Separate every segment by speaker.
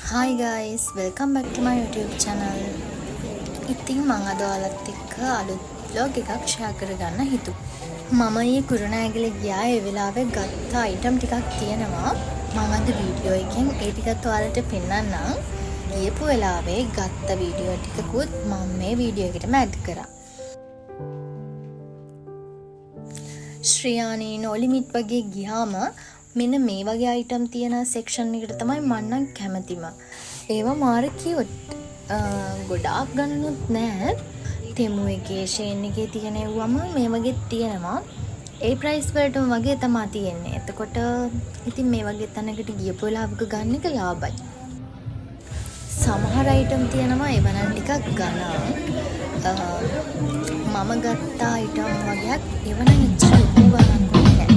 Speaker 1: Hi guys, welcome back to my YouTube channel. ඉතින් මම අද ඔයාලත් එක්ක අලුත් vlog එකක් share කරගන්න හිතුවා. මම ඊ කුරුණෑගල ගියා. ඒ වෙලාවේ ගත්ත item ටිකක් තියෙනවා. මම අද වීඩියෝ එකෙන් ඒ ටිකත් ඔයාලට පෙන්නන්නම්. ගියපු වෙලාවේ ගත්ත වීඩියෝ ටිකකුත් මම මේ වීඩියෝ එකටම add කරා. ශ්‍රියානි no limit වගේ ගියාම මෙන්න මේ වගේ item තියෙන section එකට තමයි මම නම් කැමතිම. ඒවා මාර cute. ගොඩාක් ගණනුත් නෑ. තෙමු එකේ ෂේන් එකේ තියෙන ඒවම මේ වගේ තියෙනවා. ඒ price වලටම වගේ තමයි තියෙන්නේ. එතකොට ඉතින් මේ වගේ තැනකට ගියපු වෙලාවක ගන්න එක ලාභයි. සමහර item තියෙනවා ඒව නම් ටිකක් ගණන්. මම ගත්ත item වගේක් ඒව නම් ඉච්චර ලොකු ගණන් නෑ.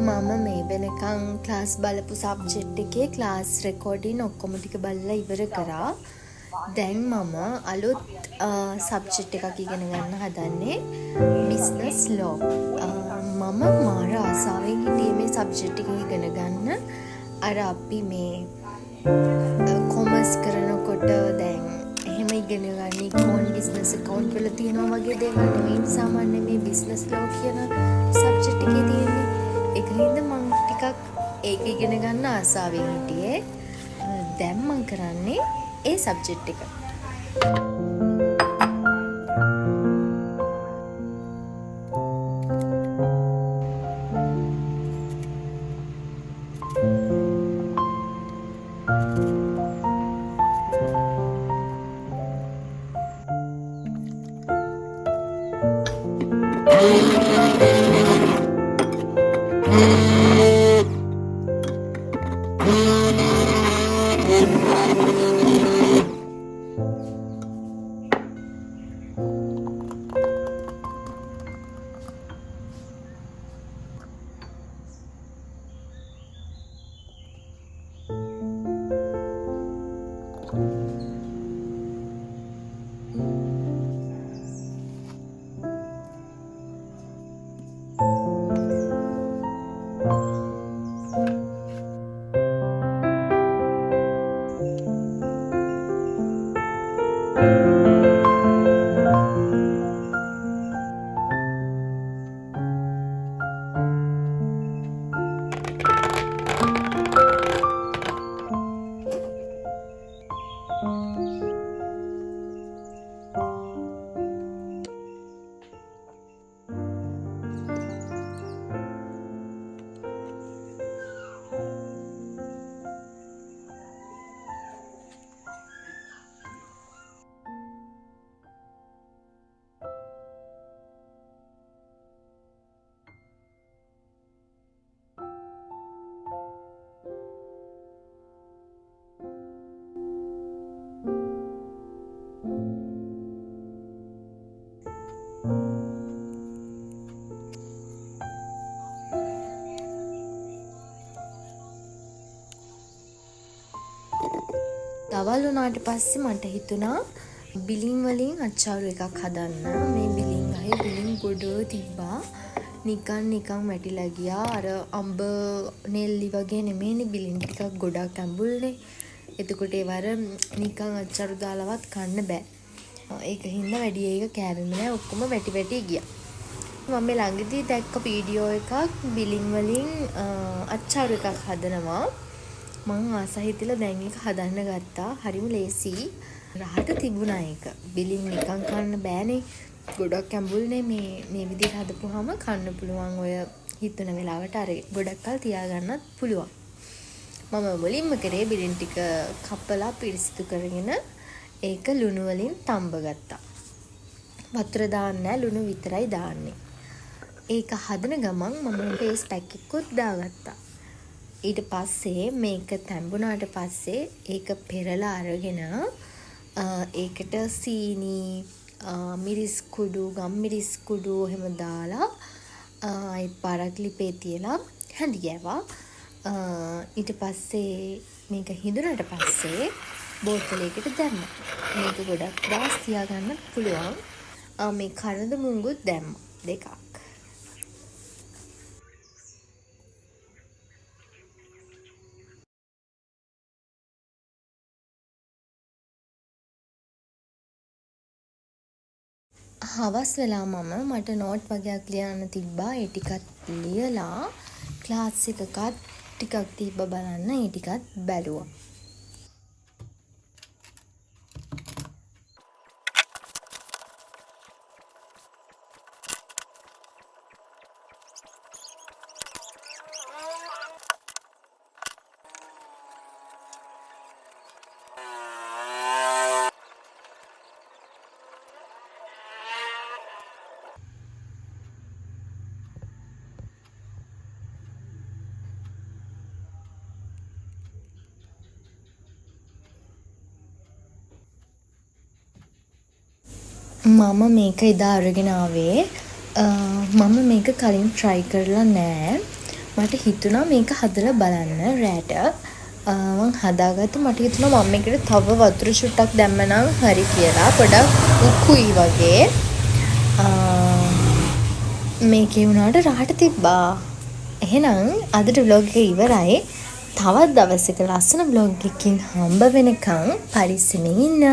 Speaker 1: මම මේ වෙනකන් ක්ලාස් බලපු සබ්ජෙක්ට් එකේ ක්ලාස් රෙකෝඩින් ඔක්කොම ටික බලලා ඉවර කරා. දැන් මම අලුත් සබ්ජෙක්ට් එකක් ඉගෙන ගන්න හදන්නේ බිස්නස් ලෝ. මම මාර ආසාවෙන් හිටියේ මේ සබ්ජෙක්ට් එක ඉගෙන ගන්න. අර අපි මේ කොමර්ස් කරනකොට දැන් එහෙම ඉගෙන ගන්න ඉක්මෝන් බිස්නස් account වල තියෙනවා වගේ දේවල් නෙමෙයි. සාමාන්‍ය මේ බිස්නස් ලෝ කියන සබ්ජෙක්ට් එකේ තියෙන්නේ. ඒක හින්දා මම ටිකක් ඒක ඉගෙන ගන්න ආසාවෙන් හිටියේ. දැන් මම කරන්නේ ඒ සබ්ජෙක්ට් එක. දවල් වුණාට පස්සේ මට හිතුණා බිලින් වලින් අච්චාරු එකක් හදන්න. මේ බිලින් අහේ බිලින් ගොඩ තිබ්බා. නිකන් වැටිලා ගියා. අර අඹ නෙල්ලි වගේ නෙමෙයිනේ බිලින් ටිකක් ගොඩක් ඇඹුල්නේ. එතකොට ඒවර නිකන් අච්චාරු දාලවත් කන්න බෑ. ඒක හින්දා වැඩි ඒක කෑවෙම නෑ. ඔක්කොම වැටි ගියා. මම මේ ළඟදී දැක්ක වීඩියෝ එකක් බිලින් වලින් අච්චාරු එකක් හදනවා. මං ආස හිතිලා දැන් ඒක හදන්න ගත්තා. හරිම ලේසි. රහට තිබුණා ඒක. බිලින් නිකන් කන්න බෑනේ. ගොඩක් ඇඹුල්නේ මේ විදිහට හදපුවාම කන්න පුළුවන්. ඔය හිතන වෙලාවට අර ගොඩක් කල් තියාගන්නත් පුළුවන්. මම මුලින්ම කරේ බිලින් ටික කපලා පිරිසිදු කරගෙන ඒක ලුණු වලින් තඹ ගත්තා. වතුර දාන්නේ නැහැ, ලුණු විතරයි දාන්නේ. ඒක හදන ගමන් මම ෆේස් පැක් එකකුත් දාගත්තා. ඊට පස්සේ මේක තැඹුණාට පස්සේ ඒක පෙරලා අරගෙන ඒකට සීනි, මිරිස් කුඩු, ගම්මිරිස් කුඩු එහෙම දාලා ඒ පාරක් ලිපේ තියලා හැඳි ගෑවා. ඊට පස්සේ මේක හිඳුනට පස්සේ බෝතලයකට දැම්මා. මේක ගොඩක් දවස් තියාගන්න පුළුවන්. මේ කරඳ මුංගුත් දැම්මා. දෙකක්. හවස් වෙලා මට නෝට් වගේක් ලියන්න තිබ්බා. ඒ ටිකත් ලියලා ක්ලාස් එකකත් ටිකක් තිබ්බ බලන්න. ඒ ටිකත් බැලුවා. මම මේක එදා අරගෙන ආවේ. මම මේක කලින් try කරලා නෑ. මට හිතුණා මේක හදලා බලන්න රැට. මම හදාගත්ත මට හිතුණා මම මේකට තව වතුර චුට්ටක් දැම්මනම් හරි කියලා. පොඩක් උකුයි වගේ. මේකේ වුණාට රහට තිබ්බා. එහෙනම් අදට vlog එක ඉවරයි. තවත් දවසක ලස්සන vlog එකකින් හම්බ වෙනකන් පරිස්සමෙන් ඉන්න.